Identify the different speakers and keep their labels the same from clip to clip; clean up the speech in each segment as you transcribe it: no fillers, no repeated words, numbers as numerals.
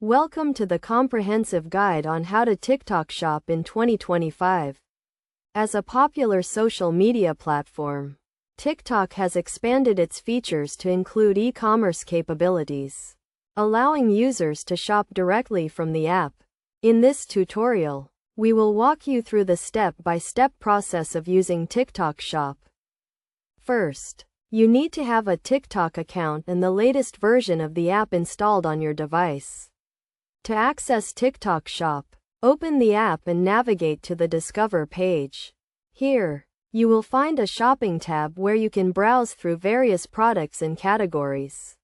Speaker 1: Welcome to the comprehensive guide on how to TikTok shop in 2025. As a popular social media platform, TikTok has expanded its features to include e-commerce capabilities, allowing users to shop directly from the app. In this tutorial, we will walk you through the step-by-step process of using TikTok Shop. First, you need to have a TikTok account and the latest version of the app installed on your device. To access TikTok Shop, open the app and navigate to the Discover page. Here, you will find a shopping tab where you can browse through various products and categories.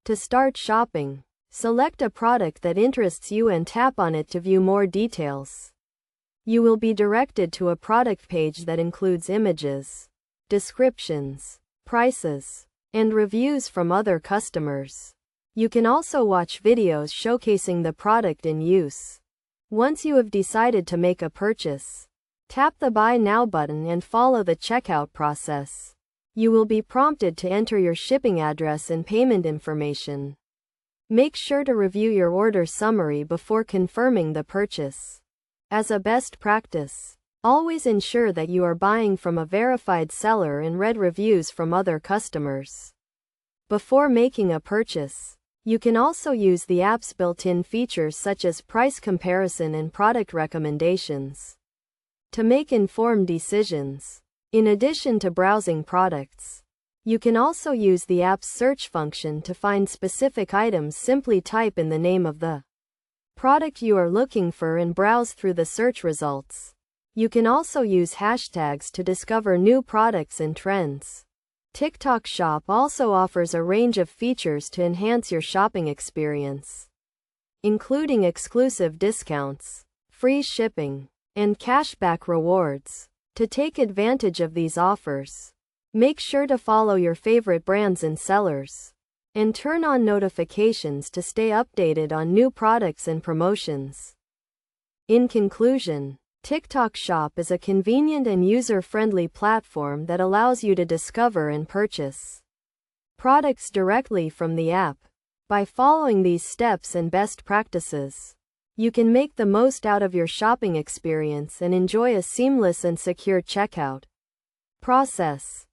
Speaker 1: To start shopping, select a product that interests you and tap on it to view more details. You will be directed to a product page that includes images, descriptions, prices, and reviews from other customers. You can also watch videos showcasing the product in use. Once you have decided to make a purchase, tap the Buy Now button and follow the checkout process. You will be prompted to enter your shipping address and payment information. Make sure to review your order summary before confirming the purchase. As a best practice, always ensure that you are buying from a verified seller and read reviews from other customers before making a purchase. You can also use the app's built-in features such as price comparison and product recommendations to make informed decisions. In addition to browsing products, you can also use the app's search function to find specific items. Simply type in the name of the product you are looking for and browse through the search results. You can also use hashtags to discover new products and trends. TikTok Shop also offers a range of features to enhance your shopping experience, including exclusive discounts, free shipping, and cashback rewards. To take advantage of these offers, make sure to follow your favorite brands and sellers, and turn on notifications to stay updated on new products and promotions. In conclusion, TikTok Shop is a convenient and user-friendly platform that allows you to discover and purchase products directly from the app. By following these steps and best practices, you can make the most out of your shopping experience and enjoy a seamless and secure checkout process.